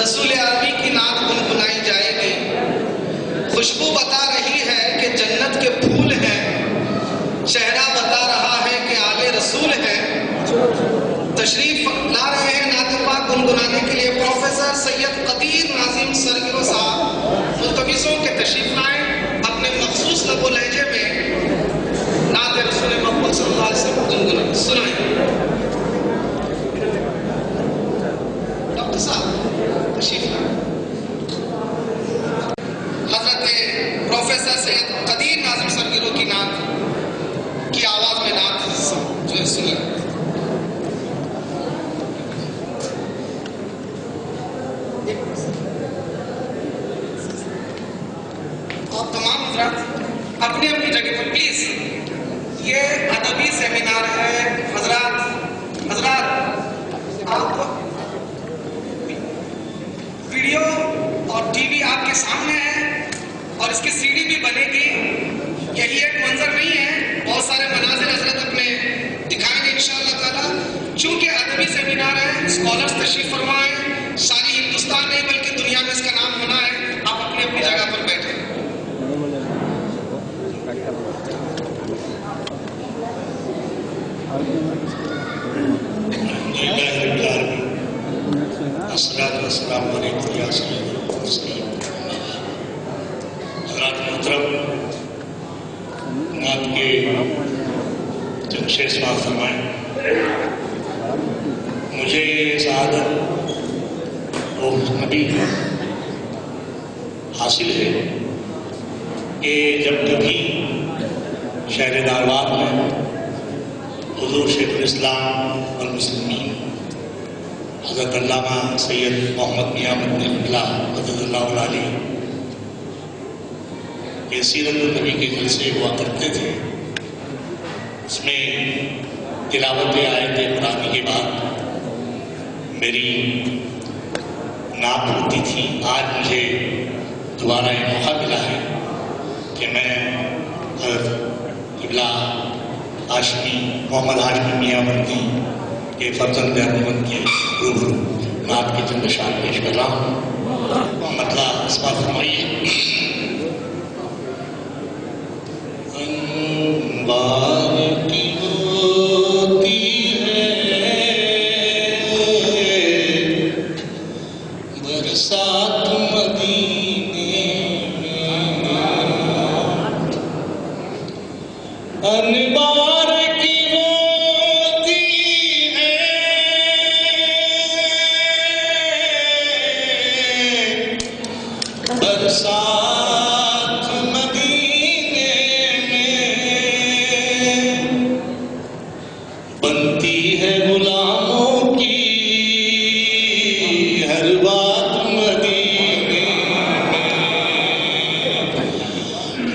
رسول عربی کی نعت گنگنائی جائے گی۔ خوشبو بتا رہی ہے کہ جنت کے پھول ہیں، چہرہ بتا رہا ہے کہ آل رسول ہے۔ تشریف لا رہے ہیں نعت پاک گنگنانے کے لیے پروفیسر سید قدیر ناظم سرگرو صاحب، ملتمسوں کے تشریف لائیں، اپنے مخصوص لب و لہجے میں نعت رسول محمد صلی اللہ علیہ وسلم گنگنائیں، سنائیں۔ ڈاکٹر صاحب تشریف لائیں۔ حضرت پروفیسر سید قدیر ناظم سرگرو کی نعت کی آواز میں نعت جو ہے سنیں۔ آپ تمام حضرات اپنی اپنی جگہ پر پلیز، یہ ادبی سیمینار ہے۔ حضرات آپ ویڈیو اور ٹی وی آپ کے سامنے ہے اور اس کی سی ڈی بھی بنے گی۔ یہی ایک منظر نہیں ہے، بہت سارے مناظر حضرت اپنے دکھائیں گے انشاءاللہ تعالیٰ۔ چونکہ ادبی سیمینار ہے، اسکالرز تشریف فرمائیں، ساری ہندوستان نہیں بلکہ دنیا میں اس کا نام ہونا ہے۔ آپ اپنی اپنی جگہ پر بیٹھیں۔ الصلاۃ والسلام علیکم یا سید المرسلین۔ حضرات محترم، نعت کے چند شعر سماعت فرمائیں۔ مجھے سعادت و خوشنصیبی حاصل ہے کہ جب کبھی شہر دارالباغ میں حضور شیخ الاسلام والمسلمین حضرت علامہ سید محمد میاں مدنی اللہ مدد اللہ علیہ کے سیرت النبی کے جلسے ہوا کرتے تھے، اس میں تلاوت آیت قرآن کے بعد میری نعت ہوتی تھی۔ آج مجھے دوبارہ یہ موقع ملا ہے کہ میں حضرت قبلہ ہاشمی محمد ہاشمی میاں مدنی کے فرزند ارجمند کے روبرو نعت کے چند اشعار پیش کر رہا ہوں۔ مطلب سماعت فرمائیے۔ انوار کی ہوتی ہے برسات مدینے میں، انوار کی ہوتی ہے برسات مدینے میں، بنتی ہے غلاموں کی ہر بات مدینے میں،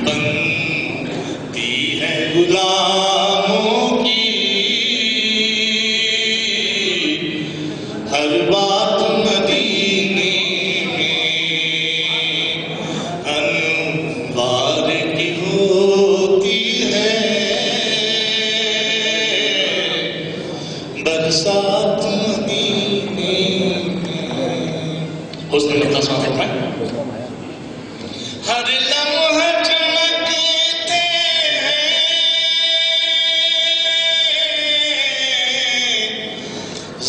بنتی ہے غلاموں کی ہر بات مدینے میں، انوار کی ہوتی ہے برسات مدینے میں۔ حسن مطلع سماعت فرمائیں۔ ہر لمحہ چمکتے ہیں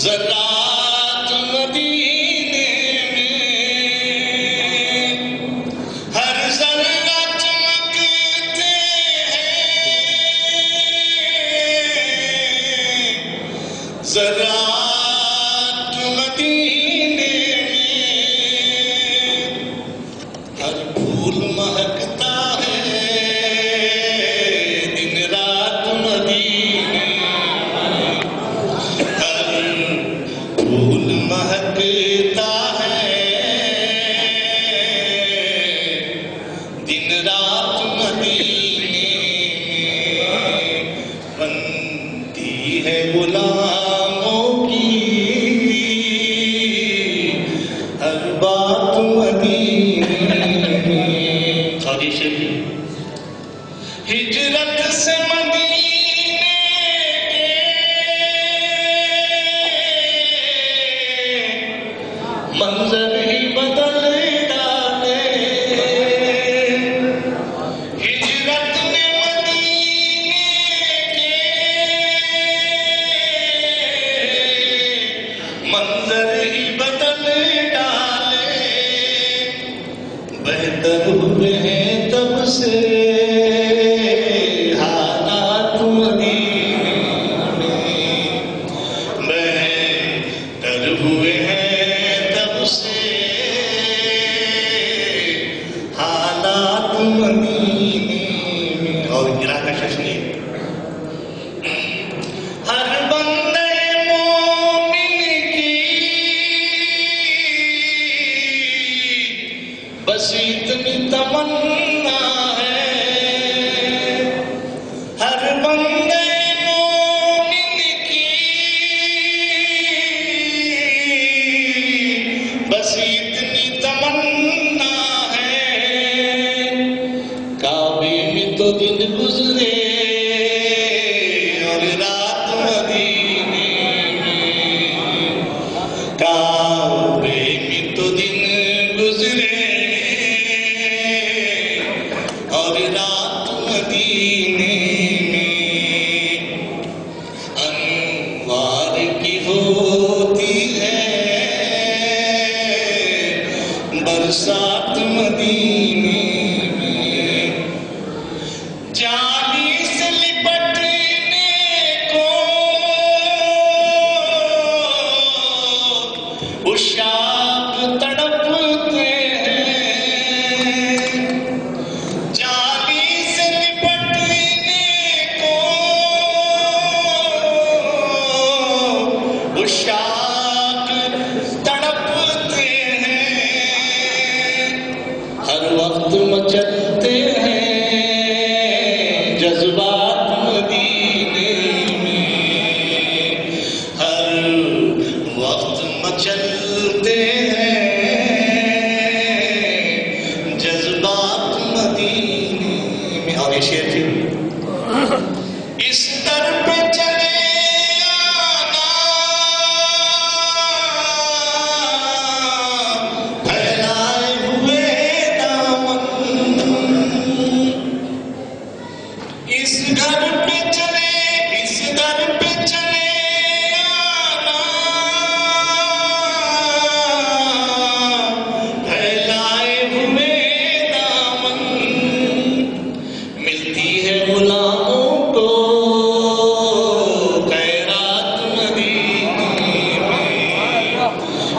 ذرات مدینے میں، ہر ذرہ چمکتے ہیں ذرات مدینے میں، ہر پھول مہکتا ہے دن رات مدینے میں، ہر پھول مہکتا ہے دن رات مدینے میں، بنتی ہے غلاموں کی ہر بات مدینے میں۔ خواجہ شریف ہجرت سے مدینے کے منظر تو دن گزرے اور رات مدینے میں، کعبے میں تو دن گزرے اور رات مدینے میں، انوار کی ہوتی ہے برسات مدینے میں، جانی سے لپٹنے کو عشاق تڑپتے ہیں، جانی سے لپٹنے کو عشاق تڑپتے ہیں، ہر وقت مچلتے ہیں جذبات مدینے میں، ہر وقت مچلتے ہیں جذبات مدینے میں۔ اور یہ شعر تھی، اس در پہ چلے آنا پھیلائے ہوئے دامن، اس گھر پہ چلے، اس در پہ چلے آنا پھیلائے ہوئے دامن، ملتی ہے غلاموں کو خیرات مدینے میں،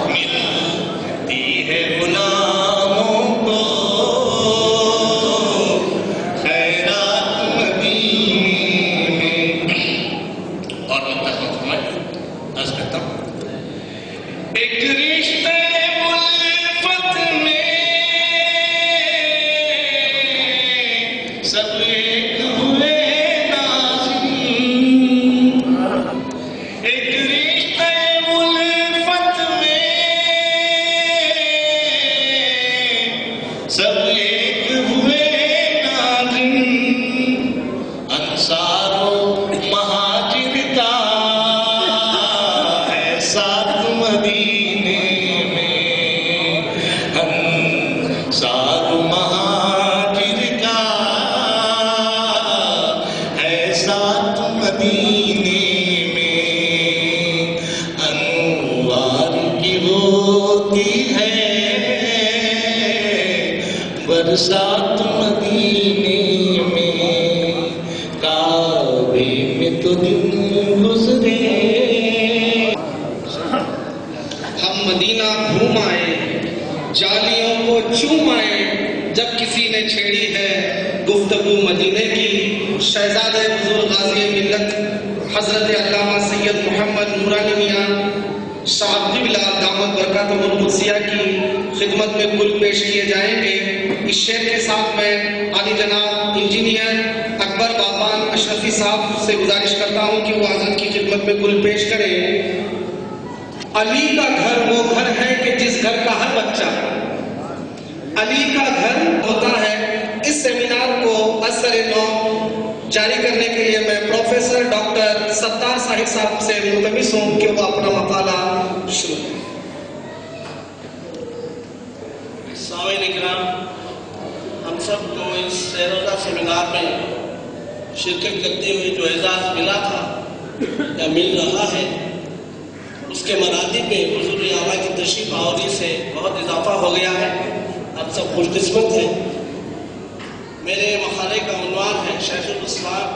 ملتی ہے غلاموں کو خیرات مدینے میں۔ اور بتاتا ہوں میں عرض کرتا ہوں، ایک رشتے الفت میں سب ایک ہوئے ناظم، ایک رشتے الفت میں سب ایک ہوئے ناظم، انصار و مہاجر کا ہے ساتھ مدینے میں، انصار و مہاجر کا ہے ساتھ مدینے میں، انوار کی ہوتی ہے برسات مدینے میں، کعبے میں تو دن گزرے۔ ہم مدینہ گھوم آئے، جالیوں کو چوم آئے، جب کسی نے چھیڑی ہے گفتگو مدینے کی۔ شہزادہ بزرگ غازی ملت حضرت علامہ سید محمد نورانی میاں صاحب قبلہ دامت برکاتہ القدسیہ کی خدمت میں گل پیش کیے جائیں گے۔ اس شعر کے ساتھ میں عالی جناب انجینئر اکبر باغبان اشرفی صاحب سے گزارش کرتا ہوں کہ وہ حضرت کی خدمت میں گل پیش کریں۔ علی کا گھر وہ گھر ہے کہ جس گھر کا ہر بچہ علی کا گھر ہوتا ہے۔ اس سیمینار کو اثر نو جاری کرنے کے لیے میں پروفیسر ڈاکٹر ستار صاحب صاحب سے ملتمس ہوں کہ وہ اپنا مقالہ شروع کریں۔ سامعین اکرام، ہم سب کو اس سیروزہ سیمینار میں شرکت کرتے ہوئے جو اعزاز ملا تھا یا مل رہا ہے، اس کے مراتب میں حضور اعلیٰ کی تشریف آوری سے بہت اضافہ ہو گیا ہے۔ آپ سب خوش قسمت ہیں۔ میرے مقالے کا عنوان ہے شیخ الاسلام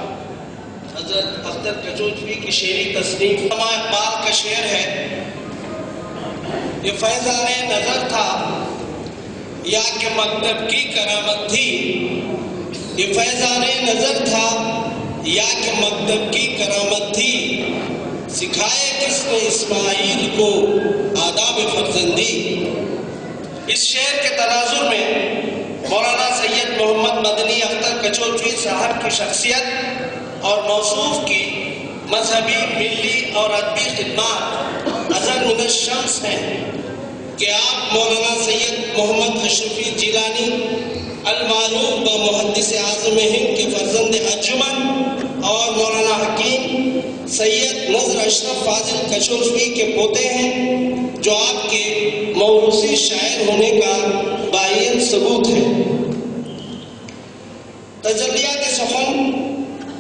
حضرت اختر کچوچوی کی شعری تصنیف۔ علامہ اقبال کا شعر ہے، یہ فیضان نظر تھا یا کہ مکتب کی کرامت تھی، یہ فیضان نظر تھا یا کہ مکتب کی کرامت تھی، سکھائے کس نے اسماعیل کو آداب فرزندی۔ اس شعر کے تناظر میں مولانا سید محمد مدنی اختر کچوچوی صاحب کی شخصیت اور موصوف کی مذہبی، ملی اور ادبی خدمات اثر من الشمس ہیں کہ آپ مولانا سید محمد اشرفی جیلانی المعروف و محدث اعظم ہند کے فرزند اشرف فاضل کچوچوی کے پوتے ہیں، جو آپ کے موروثی شاعر ہونے کا باین ثبوت ہے۔ تجلیات سخن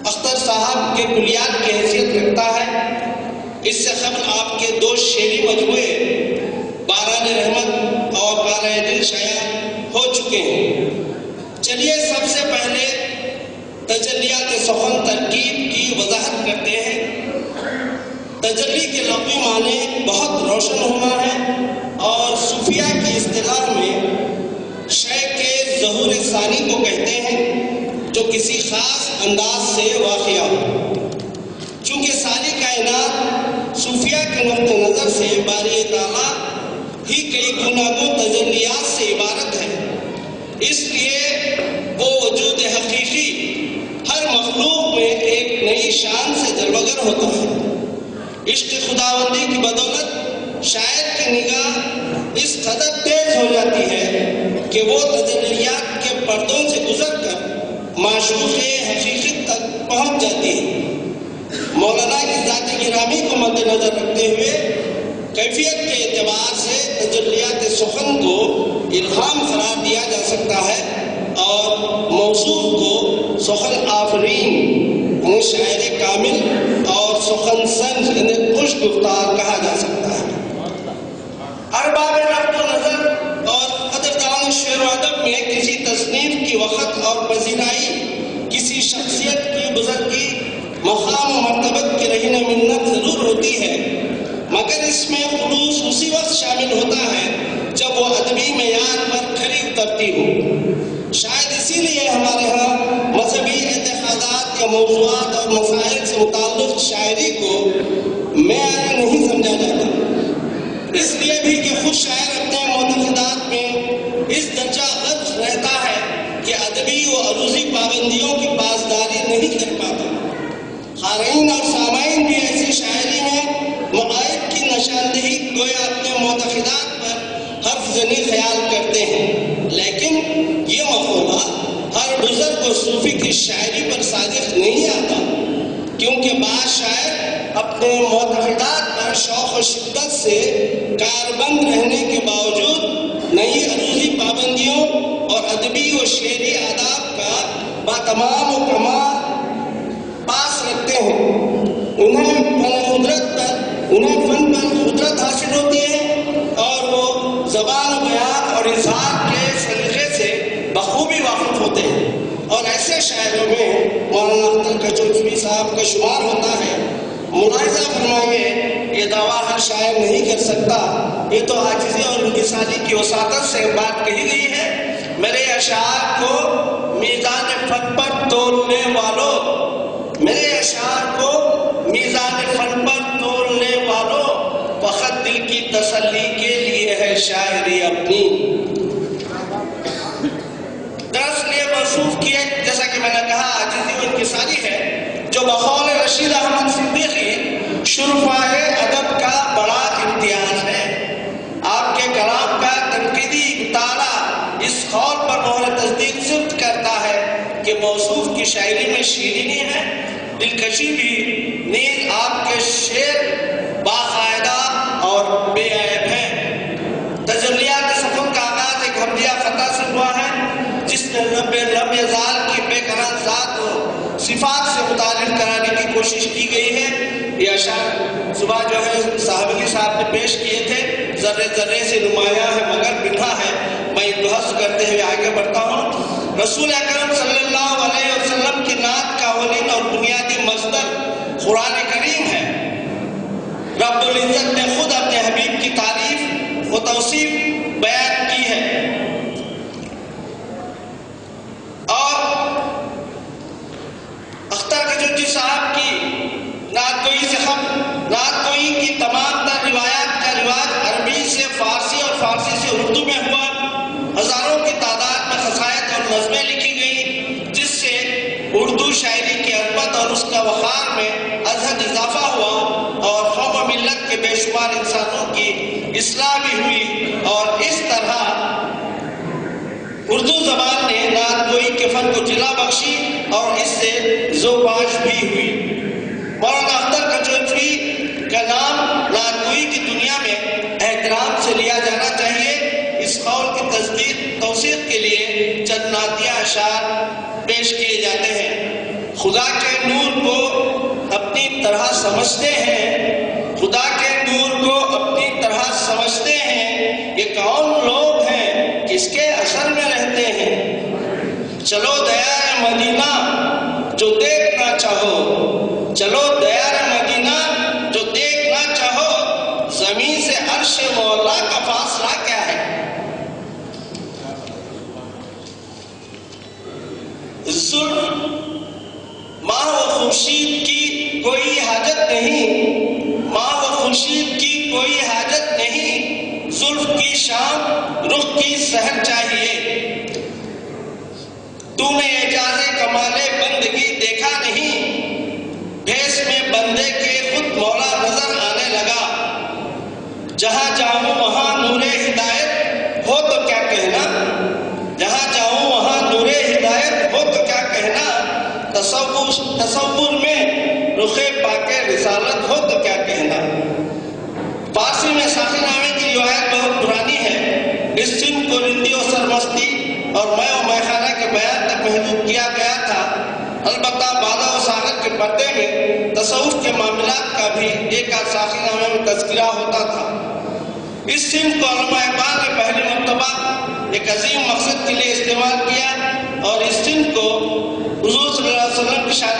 اختر صاحب کے کلیات کی حیثیت رکھتا ہے۔ اس سے قبل آپ کے 2 شعری مجموعے باران رحمت اور بارہ دل شائع ہو چکے ہیں۔ چلیے سب سے پہلے تجلیات سخن ترکیب کی وضاحت کرتے ہیں۔ تجلی کے لفظی معنی بہت روشن ہونا ہے اور صوفیہ کی اصطلاح میں شے کے ظہور ثانی کو کہتے ہیں جو کسی خاص انداز سے واقع ہو۔ چونکہ ساری کائنات صوفیہ کے نقطہ نظر سے باری تعالیٰ ہی کئی گوناگون تجلیات سے عبارت ہے، اس لیے وہ وجود حقیقی ہر مخلوق میں ایک نئی شان سے جلوگر ہوتا ہے۔ عشق خداوندی کی بدولت شاعر کی نگاہ اس قدر تیز ہو جاتی ہے کہ وہ تجلیات کے پردوں سے گزر کر معشوق حقیقت تک پہنچ جاتی ہے۔ مولانا کی ذات گرامی کو مد نظر رکھتے ہوئے کیفیت کے اعتبار سے تجلیات سخن کو الہام قرار دیا جا سکتا ہے اور موصوف کو سخن آفرین یعنی شاعر کامل اور سخن سنج یعنی خوش گفتار کہا جا سکتا ہے۔ ارباب رفت و نظر اور قدردان شعر و ادب میں کسی تصنیف کی وقت اور پذیرائی کسی شخصیت کی بزرگی مقام و مرتبت کی رہن منت ضرور ہوتی ہے، مگر اس میں خلوص اسی وقت شامل ہوتا ہے جب وہ ادبی معیار پر کھری اترتی ہو۔ شاید اسی لیے ہمارے ہاں مذہبی اعتقادات یا موضوعات اور مسائل سے متعلق شاعری کو معیاری نہیں سمجھا جاتا، اس لیے بھی کہ خود شاعر اپنے معتقدات میں اس درجہ غرق رہتا ہے کہ ادبی و عروضی پابندیوں کی پاسداری نہیں کر پاتا۔ قارئین اور سامعین بھی ایسی شاعری میں مقائد کی نشاندہی گویا اپنے معتقدات پر حرف زنی خیال کرتے ہیں، لیکن یہ مقولہ ہر بزرگ و صوفی کی شاعری پر صادق نہیں آتا، کیونکہ بعض شاعر اپنے معتقدات پر شوق و شدت سے کاربند رہنے کے باوجود نئی عروضی پابندیوں اور ادبی و شعری آداب کا باتمام و کمال پاس رکھتے ہیں۔ انہیں فن پر قدرت حاصل ہوتی ہے اور وہ زبان و بیان اور اظہار کے سلیقے سے بخوبی واقف ہوتے ہیں، اور ایسے شاعروں میں مولانا اختر کچوچوی صاحب کا شمار ہوتا ہے۔ ملاحظہ فرمائیے، یہ دعویٰ ہر شاعر نہیں کر سکتا، یہ تو عاجزی اور انکساری کی وساطت سے بات کہی گئی ہے۔ میرے اشعار کو میزان فن پر تولنے والوں، میرے اشعار کو میزان فن پر تولنے والوں، فقط دل کی تسلی کے لیے ہے شاعری اپنی۔ دراصل یہ موصوف کی ہے، جیسا کہ میں نے کہا، عاجزی و انکساری ہے، جو بقول رشید احمد صدیقی شرفائے ادب کا بڑا امتیاز ہے۔ آپ کے کلام کا تنقیدی اطالہ اس قول پر مہر تصدیق ثبت کرتا ہے کہ موصوف کی شاعری میں شیرینی ہے، دلکشی بھی، نیز آپ کے شعر باقاعدہ اور بے عیب ہے۔ تجلیات سخن کا آغاز ایک حمدیہ خطا سے ہوا ہے، جس نے رب لم یزال کی بے قرار ذات و صفات سے متعلق کرانے کی کوشش کی گئی ہے۔ یہ اشعار صبح جو ہے صاحب علی صاحب نے پیش کیے تھے، ذرے ذرے سے نمایاں ہے مگر بنہا ہے۔ میں بحث کرتے ہوئے آگے بڑھتا ہوں۔ رسول اکرم صلی اللہ علیہ وسلم کی نعت کا اولین اور بنیادی مصدر قرآن کریم ہے۔ رب العزت نے خود اپنے حبیب کی تعریف و توصیف بیان کی ہے، اور اختر کچوچوی صاحب کی نعت گوئی سے نعت گوئی کی تمام تر روایات کا رواج عربی سے فارسی اور فارسی سے اردو میں ہوا۔ ہزاروں کی تعداد میں قصائد اور نظمیں لکھی گئی، جس سے اردو شاعری کی عظمت اور اس کا وقار میں ازحد اضافہ ہوا، اور قوم و ملت کے بے شمار انسانوں کی اصلاح بھی ہوئی، اور اس طرح اردو زبان نے نعت گوئی کے فن کو جلا بخشی اور اس سے ذوقاش بھی ہوئی۔ مولانا اختر کچوچوی خدا کے نور کو اپنی طرح سمجھتے ہیں، خدا کے نور کو اپنی طرح سمجھتے ہیں۔ یہ کون لوگ ہیں، کس کے اثر میں رہتے ہیں؟ چلو دیار مدینہ جو دیکھنا چاہو، چلو دیار مدینہ جو دیکھنا چاہو، زمین سے عرش مولا کا فاصلہ کیا ہے؟ زلف ماہ و خورشید کی کوئی حاجت نہیں، ماہ و خورشید کی کوئی حاجت نہیں، زلف کی شام رخ کی سحر چاہیے۔ تو نے اعجاز کمال بندگی دیکھا نہیں، بھیس میں بندے کے خود مولا نظر آنے لگا۔ جہاں جاؤں وہاں نور ہدایت ہو تو کیا کہنا، جہاں جاؤں وہاں نور ہدایت ہو تو کیا کہنا، تصور میں رخ پاک رسالت ہو تو کیا کہنا۔ فارسی میں ساقی نامے کی روایت بہت پرانی ہے۔ اس سن کو رندی و سرمستی اور میں و میخانہ کے بیان تک محدود کیا گیا تھا، البتہ بالا و ساغر کے پردے میں تصوف کے معاملات کا بھی ایک آدھ ساقی نامے میں تذکرہ ہوتا تھا۔ اس سن کو علماء اقبال نے پہلی مرتبہ ایک عظیم مقصد کے لیے استعمال کیا، اور اس سن کو حضور صلی اللہ علیہ وسلم کی شان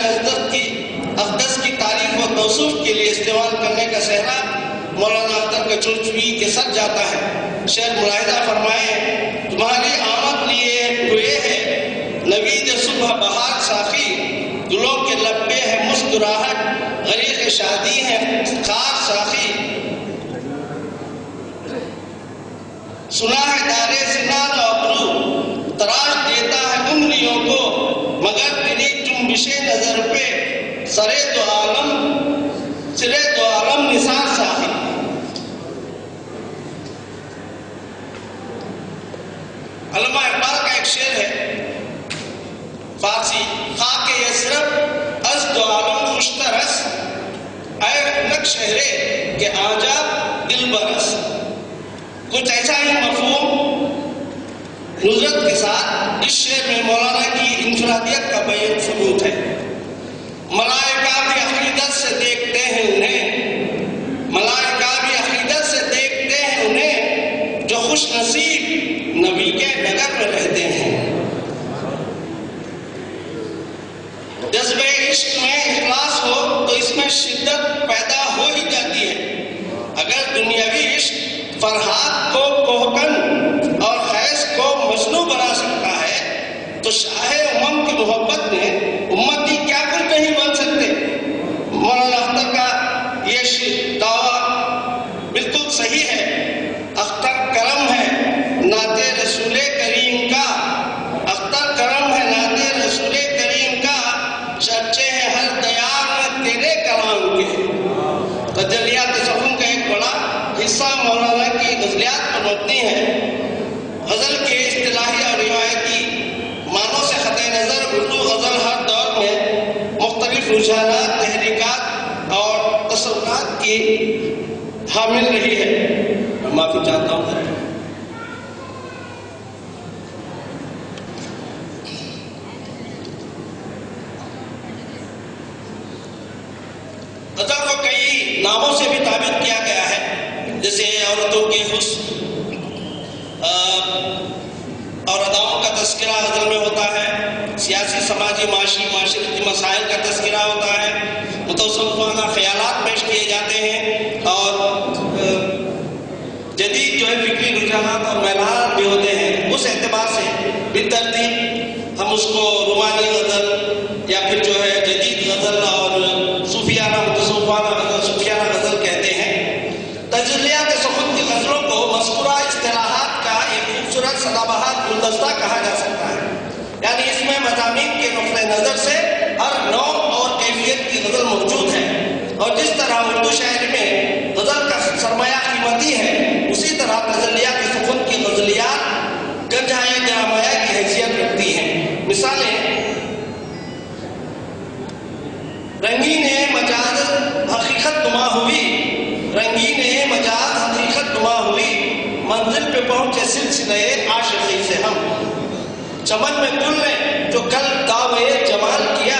اقدس کی تعریف و توصیف کے لیے استعمال کرنے کا صحرا مولانا اختر کے چرچوی کے ساتھ جاتا ہے۔ شعر ملاحظہ فرمائے، تمہاری آمد لیے ہوئے ہے نوید صبح بہار ساقی، دلوں کے لب پہ ہے مسکراہٹ، غریق شادی ہے خار ساقی۔ سنا ہے دارے سنان ابرو تراش دیتا ہے انگلیوں کو، مگر تیری جنبش نظر پہ سرے دو عالم نثار ساقی۔ علامہ اقبال کا ایک شعر ہے فارسی، خاک یثرب از دو عالم خوشترس، اے خنک شہرے کہ آجا دل برس۔ کچھ ایسا ہی مفہوم نظرت کے ساتھ اس شعر میں مولانا کی انفرادیت کا بیان ثبوت ہے۔ ملائکہ بھی عقیدت سے دیکھتے ہیں انہیں، ملائکہ بھی عقیدت سے دیکھتے ہیں انہیں، جو خوش نصیب نبی کے نگر میں رہتے ہیں۔ جذبہ عشق میں اخلاص ہو تو اس میں شدت پیدا ہو ہی جاتی ہے۔ اگر دنیاوی عشق فرحات کو کوہکن اور خیز کو مجنوں بنا سکتا ہے تو شاہ امم کی محبت میں امتی کیا کچھ نہیں بن سکتے۔ مولانا اختر کا یہ دعویٰ بالکل صحیح ہے۔ اختر کرم ہے نعت رسول کریم کا، اختر کرم ہے نعت رسول کریم کا، چرچے ہیں ہر دیار میں تیرے کلام کے۔ تجلیات سخن کا ایک بڑا حصہ مولانا کی غزلیات پر مبنی ہے۔ غزل کے اصطلاحی اور روایتی معنوں سے قطع نظر اردو غزل ہر دور میں مختلف رجحانات، تحریکات اور تصورات کی حامل رہی ہے۔ میں معافی چاہتا ہوں۔ غزل کو کئی ناموں سے بھی تعبیر کیا گیا ہے، جیسے عورتوں کے حسن اور اداؤں کا تذکرہ غزل میں ہوتا ہے، سیاسی، سماجی، معاشرتی مسائل کا تذکرہ ہوتا ہے، متصوفانہ خیالات پیش کیے جاتے ہیں، اور جدید جو ہے فکری رجحانات اور میلان بھی ہوتے ہیں۔ اس اعتبار سے بالترتیب ہم اس کو رومانی غزل یا پھر جو ہے جدید غزل اور صوفیانہ متصوفانہ غزل، صوفیانہ غزل کہتے ہیں۔ تجلیات سخن کی غزلوں کو مذکورہ اصطلاحات کا ایک خوبصورت سدا بہار گلدستہ کہا جا سکتا ہے، یعنی اس میں مضامین کے نقطۂ نظر سے ہر نوع اور کیفیت کی غزل موجود ہے، اور جس طرح اردو شاعری میں غزل کا سرمایہ قیمتی ہے، اسی طرح تجلیات سخن کی غزلیات گنجائے گرامایہ کی حیثیت رکھتی ہیں۔ مثالیں: رنگین مجاز حقیقت نما ہوئی، رنگین مجاز حقیقت نما ہوئی، منزل پہ پہنچے سلسلے عاشقی سے ہم، چمن میں گل نے جو کل دعوے جمال کیا،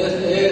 S.A.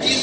30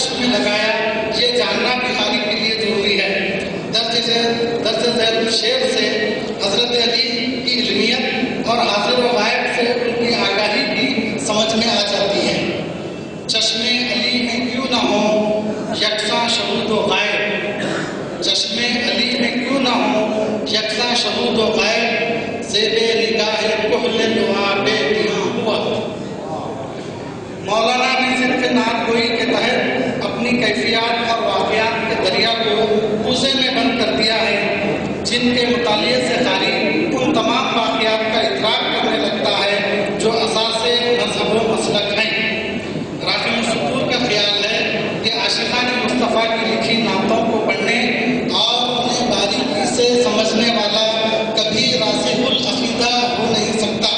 چشم میں لگایا، یہ جاننا بخاری کے لیے ضروری ہے۔ درج ذیل شعر سے حضرت علی کی علمیت اور حاضر و غائب سے ان کی آگاہی بھی سمجھ میں آ جاتی ہے۔ چشم علی میں کیوں نہ ہو یکساں شہود و غائب، چشم علی میں کیوں نہ ہو یکساں شہود و غائب، زیب نگاہ کحل دعا بے دیاں ہوا۔ مولانا نے صرف نعت گوئی کے تحت اپنی کیفیات اور واقعات کے دریا کو کوزے میں بند کر دیا ہے، جن کے مطالعے سے قاری ان تمام واقعات کا ادراک کرنے لگتا ہے جو اساس مذہب و مسلک ہیں۔ راحم الصدور کا خیال ہے کہ عاشقان مصطفیٰ کی لکھی نعتوں کو پڑھنے اور انہیں باریکی سے سمجھنے والا کبھی راسخ العقیدہ ہو نہیں سکتا۔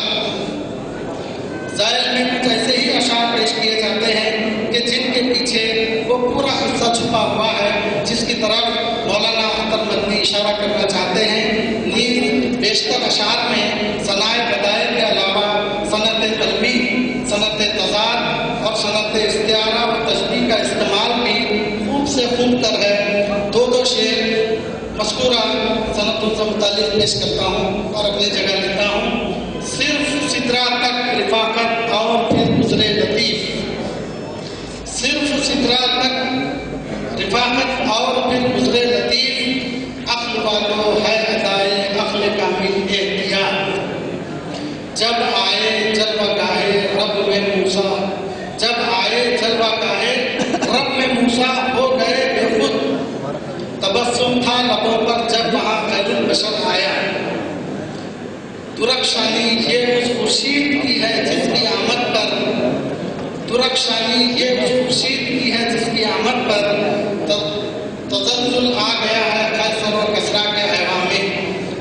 ذائل میں کچھ ایسے ہی اشعار پیش کیے جاتے ہیں کہ جن کے پیچھے وہ پورا قصہ چھپا ہوا ہے جس کی طرف مولانا اختر مدنی اشارہ کرنا چاہتے ہیں۔ نیز بیشتر اشعار میں صنائع بدائع کے علاوہ صنعت قلبی، صنعت تضاد اور صنعت استعارہ و تشبیہ کا استعمال بھی خوب سے خوب تر ہے۔ دو شعر مذکورہ صنعتوں سے متعلق پیش کرتا ہوں اور اپنی جگہ لکھتا ہوں۔ صرف سدرا تک رفاقت اور پھر گزرے لطیف، صرف سدرا تک رفاقت اور پھر گزرے لطیف، عقل والو ہے ادائے عقل کامل احتیاط۔ جب آئے جلوہ گاہے رب میں موسیٰ، جب آئے جلوہ گاہے رب میں موسیٰ ہو گئے بے خود، تبسم تھا لبوں پر جب وہاں خیر البشر آیا۔ درخشانی یہ اس خورشید کی ہے جس کی آمد پر، درخشانی یہ اس خورشید کی ہے جس کی آمد پر تزلزل آ گیا ہے قیصر و کسریٰ کے ایوان میں۔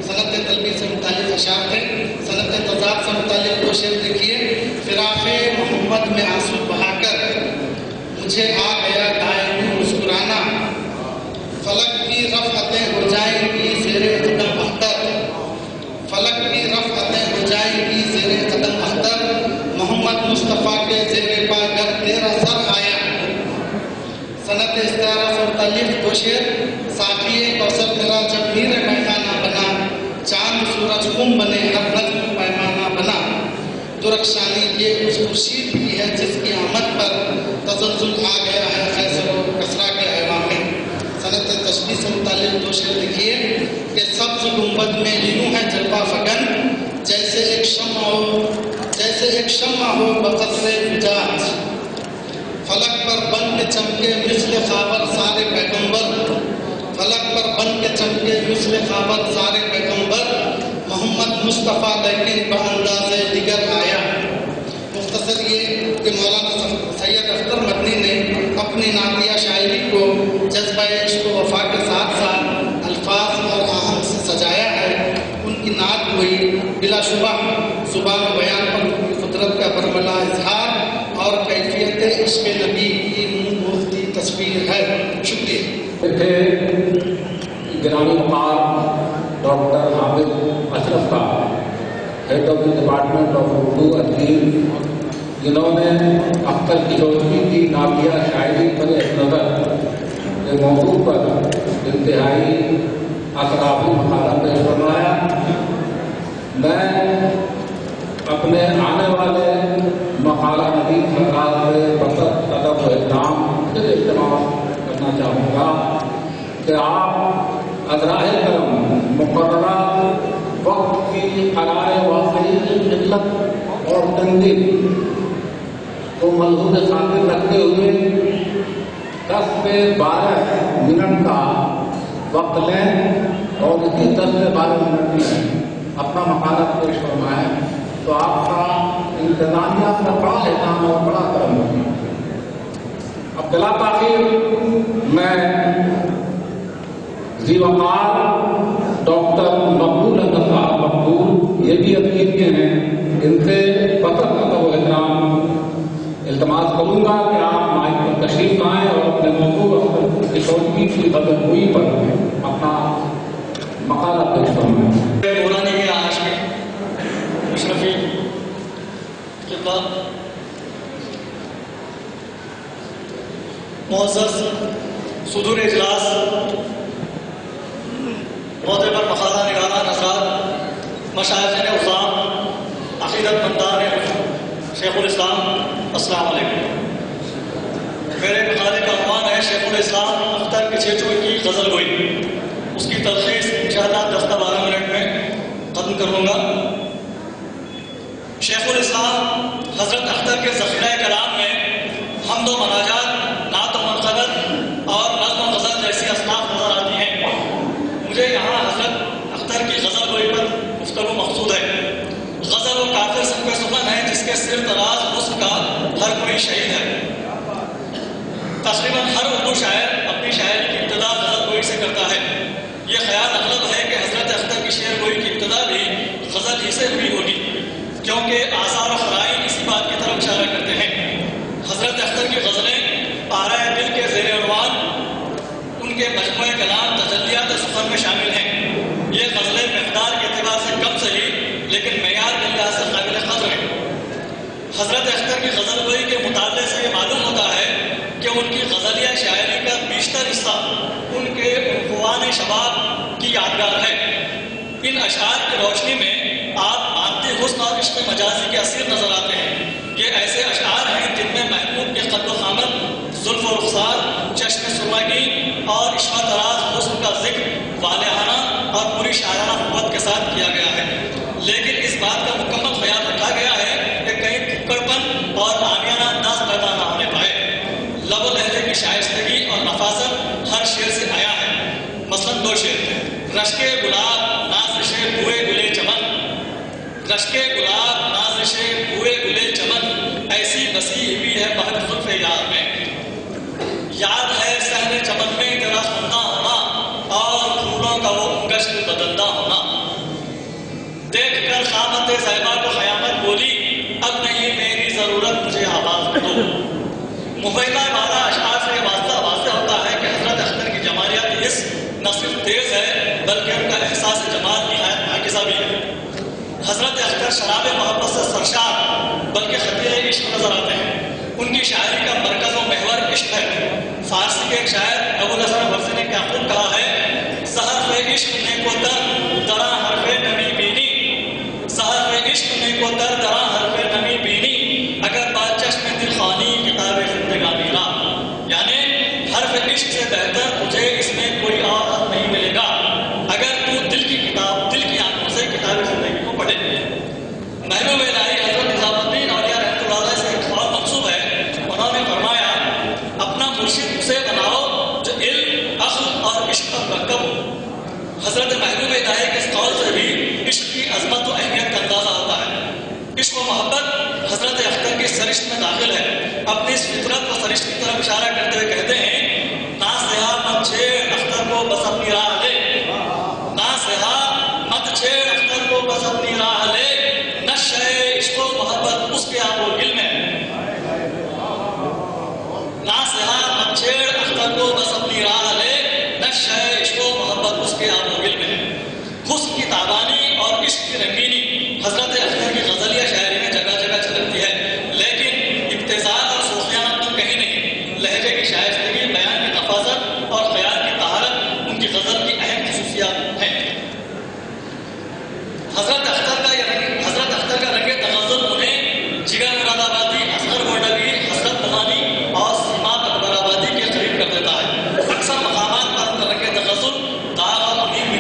صنعت قلبی سے متعلق اشعار تھے۔ صنعت تضاد سے متعلق دو شعر لکھیے۔ فراق محمد میں آنسو بہا کر مجھے آ گیا دائمی مسکرانا، فلک کی رفعتیں ہو جائیں گی زیر قدم اختر، فلک کی رفعتیں ہو جائیں گی زیر قدم اختر، محمد مصطفیٰ کے زیر پا گر تیرا سر آیا۔ صنعت استعارہ سے متعلق دو شعر۔ ساقی کوثر تیرا جب میر میخانہ بنا، چاند سورج خم بنے ہر نظم پیمانہ بنا، درخشانی یہ اس خورشید کی ہے جس کی آمد پر تزلزل آ گیا ہے قیصر و کسریٰ کے ایوان میں۔ صنعت تشبیہ سے متعلق دو شعر لکھیے کہ سبز گنبد میں یوں ہے جلوہ فگن، جیسے ایک شمع ہو، جیسے ایک شمع ہو بقدر فجاج، فلک پر بن کے چمکے مثل خاور سارے پیغمبر، فلک پر بن کے چمکے مثل خاور سارے پیغمبر، محمد مصطفیٰ لیکن بانداز دیگر آیا۔ مختصر یہ کہ مولانا سید اختر مدنی نے اپنی نعتیہ شاعری کو جذبہ عشق و وفا کے ساتھ ساتھ الفاظ اور آہنگ سے سجایا ہے۔ ان کی نعت ہوئی بلا شبہ زبان و بیان پر ان کی قدرت کا برملا اظہار اور کیفیت عشق نبی کی مفتی تصویر ہے۔ شکریہ۔ گرامی مقام doctor Hamid Ashraf Sahab, head of the department of Urdu ادبی، جنہوں نے اختر کشوری کی نعتیہ شاعری پر نظر کے موضوع پر انتہائی اثرافی مقالہ پیش فرمایا۔ میں اپنے آنے والے مقالہ نویس سرکار سے بسط ادب و احترام سے اجتماع کرنا چاہوں گا کہ آپ ازراہ کرم مقررہ وقت کی قرار واقعی علت اور تنظیم کو ملحوظ خاطر رکھتے ہوئے 10 سے 12 منٹ کا وقت لیں اور اسی 10 سے 12 منٹ میں اپنا مقالہ پیش فرمائیں تو آپ کا انتظامیہ کا بڑا احترام اور بڑا کرم ہوگا۔ اب بلا تاخیر میں ذی وقار ڈاکٹر مقبول احمد صاحب مقبول یہ بھی عقیدے ہیں، ان سے بسط ادب و احترام التماس کروں گا کہ آپ مائک پر تشریف لائیں اور اپنے موضوع اختر کشوری کی غزل گوئی پر اپنا مقالہ پیش فرمائیں۔ مولانا کے عاشق مشرفی کتاب معزز صدور اجلاس، معتبر مخالہ نگاران حضرات، مشائخ عظام، عقیدت مندان شیخ الاسلام، السلام علیکم۔ میرے مقالے کا عنوان ہے شیخ الاسلام اختر کچھیچوئی کی غزل گوئی۔ اس کی تلخیص انشاءاللہ 10-12 منٹ میں ختم کروں گا۔ شیخ الاسلام حضرت اختر کے ذخیرہ کلام میں حمد و مناجات، نعت و منقبت اور نظم و غزل جیسی اصناف نظر آتی ہیں۔ مجھے یہاں حضرت اختر کی غزل گوئی پر گفتگو مقصود ہے۔ غزل و کافر سب کا سخن ہے جس کے سر تراز حسن کا ہر کوئی شہید ہے۔ تقریباً ہر اردو شاعر اپنی شاعری کی ابتدا غزل گوئی سے کرتا ہے۔ یہ خیال اغلب ہے کہ حضرت اختر کی شعر گوئی کی ابتدا بھی غزل ہی سے ہوئی ہوگی، کیونکہ آثار و فرائض اسی بات کی طرف اشارہ کرتے ہیں۔ حضرت اختر کی غزلیں پارہ دل کے زیر عنوان ان کے مجموعہ کلام تجلیات سخن میں شامل ہیں۔ یہ غزلیں مقدار کے اعتبار سے کم صحیح لیکن معیار کے لحاظ سے قابل قدر ہیں۔ حضرت اختر کی غزل گوئی کے مطالعے سے یہ معلوم ہوتا ہے کہ ان کی غزلیہ شاعری کا بیشتر حصہ ان کے عنفوان شباب کی یادگار ہے۔ ان اشعار کی روشنی میں آپ مادی حسن اور عشق مجازی کے اثر نظر آتے ہیں۔ یہ ایسے اشعار ہیں جن میں محبوب کے قد و خامت، زلف و رخسار، چشم سرمگی اور عشق تراز حسن کا ذکر والہانہ اور پوری شاعرانہ قوت کے ساتھ کیا گیا ہے، لیکن اس بات کا مکمل خیال رکھا گیا ہے کہ کہیں پھکڑپن اور عامیانہ انداز پیدا نہ ہونے پائے۔ لب و لہجے کی شائستگی اور نفاست ہر شعر سے آیا ہے۔ مثلاً 2 شعر ہیں۔ رشک گلاب نازش بوئے گلے چمن، رشک گلاب نازش بوئے گلے چمن، ایسی مسیح بھی ہے بہت زلف یار میں، یاد ہے صحن چمن میں تیرا سننا ہونا اور پھولوں کا وہ گشت بدلنا ہونا، دیکھ کر خامت صاحبہ کو قیامت بولی اب نہیں میری ضرورت مجھے آواز دو۔ مفیدہ والا اشعار سے واضح ہوتا ہے کہ حضرت اختر کی جمالیات اس نہ صرف تیز ہے بلکہ ان کا احساس جمال نہایت پاکیزہ بھی ہے۔ حضرت اختر شراب محبت سے سرشار بلکہ خطیر عشق نظر آتے ہیں۔ ان کی شاعری کا مرکز و محور عشق ہے۔ فارسی کے ایک شاعر ابو الحسن ورثی نے کیا خوب کہا ہے، سحر پہ عشق نے کو در درا حرف نمی بینی، سحر پہ عشق نے کو در درا حرف نمی بینی، اگر با چشم دل خوانی کتاب زندگانی را، یعنی حرف عشق سے بہتر تجھے اس میں کوئی اور حق نہیں ملے گا اگر تو دل کی کتاب، دل کی آنکھوں سے کتاب زندگی کو پڑھے۔ محبوب الہی حضرت نظام الدین اولیاء رحمۃ اللہ علیہ سے ایک خواب منسوب ہے۔ انہوں نے فرمایا اپنا مرشد اسے بناؤ جو علم، عقل اور عشق پر مرکب ہو۔ حضرت محبوب الہی کے اس قول سے بھی عشق کی عظمت و اہمیت کا اندازہ ہوتا ہے۔ عشق و محبت حضرت اختر کی سرشت میں داخل ہے۔ اپنی اس فطرت و سرشت کی طرف اشارہ کرتے ہوئے کہتے ہیں، نا سیاہ مت چھیڑ اختر کو بس اپنی راہ لے، نا سیاہ مت چھیڑ اختر کو بس اپنی راہ لے، نشہ عشق و محبت اس کے آب و گل میں، نا سیاہ مت چھیڑ اختر کو بس اپنی راہ لے، نشہ عشق و محبت اس کے آب و گل میں۔ حسن کی تابانی اور عشق کی رنگینی حضرت اختر کی غزلیہ شاعری میں جگہ جگہ چھلکتی ہے، لیکن ابتذال اور صوفیانہ تو کہیں نہیں۔ لہجے کی شائستگی، بیان کی نفاست اور خیال کی طہارت ان کی غزل کی اہم خصوصیات ہیں۔ حضرت اختر کا رنگ تغزل انہیں جگر مراد آبادی، اصغر گوڈگی، حضرت بغانی اور سیمات اکبر آبادی کے قریب کر دیتا ہے۔ اکثر مقامات پر ان کا رنگ تغزل داغ اور امید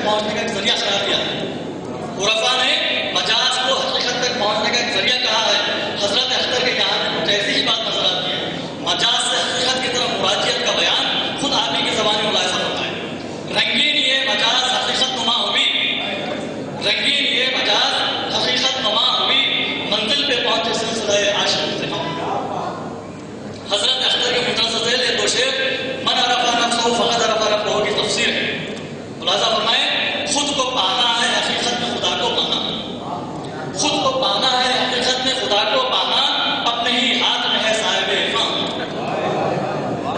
پہنچنے کا ایک ذریعہ قرار دیا ہے۔ عرفا نے مجاز کو حقیقت تک پہنچنے کا ایک ذریعہ کہا ہے۔ حضرت اختر کے یہاں بھی کچھ ایسی ہی بات نظر آتی ہے۔ مجاز سے حقیقت کی طرف مراجعت کا بیان خود آپ ہی کی زبان میں ملاحظہ ہوتا ہے۔ رنگین یہ مجاز حقیقت نما ہوئی، رنگین یہ مجاز حقیقت نما ہوئی، منزل پہ پہنچے سلسلہ عاشق سے ہم۔ حضرت اختر کے مدرسہ ذیل یہ دو شعر من عرف نفسہ فقد عرف ربہ کی تفسیر ہے۔ خلاصہ فرمائیں، خود کو پانا ہے حقیقت میں خدا کو پانا، خود کو پانا ہے حقیقت میں خدا کو پانا، اپنے ہی ہاتھ میں ہے صاحب عرفان۔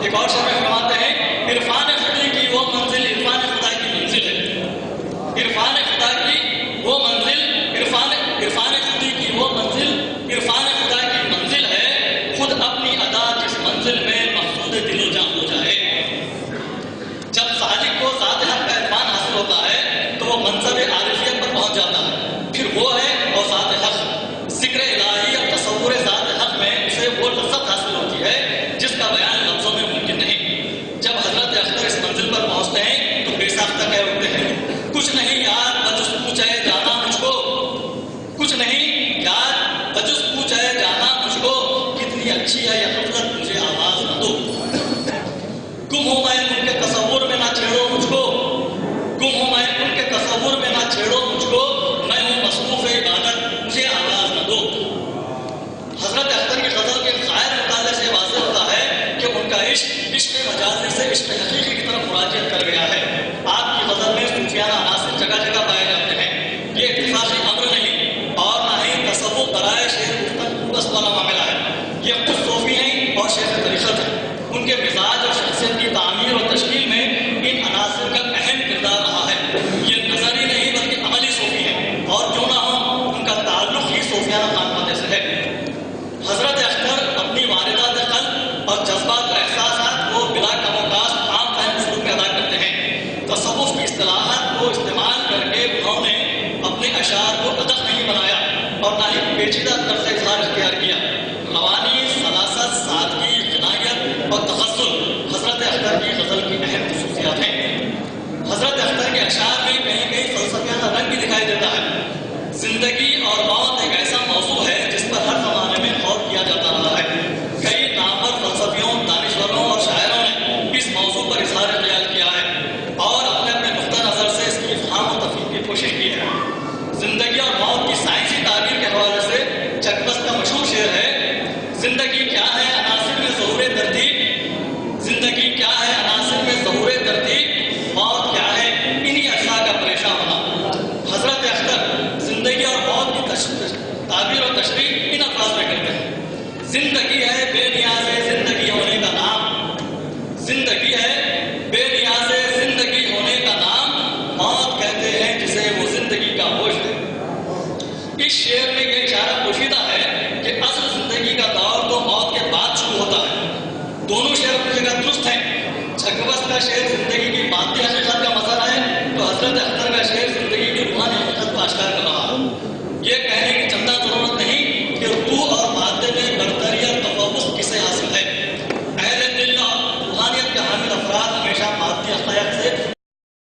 ایک اور شعر میں فرماتے ہیں عرفان خدا کی وہ منزل عرفان خدا کی منزل ہے، عرفان خدا کی وہ منزل عرفان خدا کی وہ منزل عرفان خدا کی منزل ہے، خود اپنی ادا جس منزل میں مقصود دل و جاں ہو جائے۔ جب سالک کو ذات حق کا عرفان حاصل ہوتا ہے تو وہ منصب عارفیت پر پہنچ جاتا ہے، پھر وہ ہے اور ذات حق، ذکر الہی اور تصور ذات حق میں اسے وہ لذت حاصل ہوتی ہے جس کا بیان لفظوں میں ممکن نہیں۔ جب حضرت اختر اس منزل پر پہنچتے ہیں تو بے ساختہ کہہ اٹھتے ہیں کچھ نہیں یار بجز پوچھے جانا مجھ کو، کچھ نہیں یار بجز پوچھے جانا مجھ کو، کتنی اچھی ہے یہ حفظت مجھے آواز نہ دو، گم ہوں میں ان کے تصور میں نہ چھیڑو مجھ کو، گم ہوں میں ان کے تصور میں نہ چھیڑو مجھ کو، میں ہوں مصروف عبادت مجھے آواز نہ دو۔ حضرت اختر کی غزل کے غائب مطالعے سے واضح ہوتا ہے کہ ان کا عشق مجازی سے عشق حقیقی کی طرف مراجعت کر گیا ہے۔ آپ کی غزل میں صوفیانہ عناصر جگہ جگہ پائے جاتے ہیں، یہ اتفاقی امر نہیں اور نہ ہی تصوف برائے شیخ بس والا معاملہ ہے، یہ خود صوفی ہیں اور شیخ طریقت ہیں۔ ان کے مزاج اور شخصیت کی تعمیر اور تشکیل میں ان عناصر کا اہم کردار رہا ہے۔ یہ نظری نہیں بلکہ عملی صوفی ہیں، اور کیوں نہ ہو ان کا تعلق ہی صوفیانہ خانقاہ سے ہے۔ حضرت اختر اپنی واردات قلب اور جذبات اور احساسات کو بلا کم و کاست عام فہم اسلوب میں ادا کرتے ہیں۔ تصوف کی اصطلاحات کو استعمال کر کے انہوں نے اپنے اشعار کو ادب نہیں بنایا اور نہ ہی پیچیدہ طرز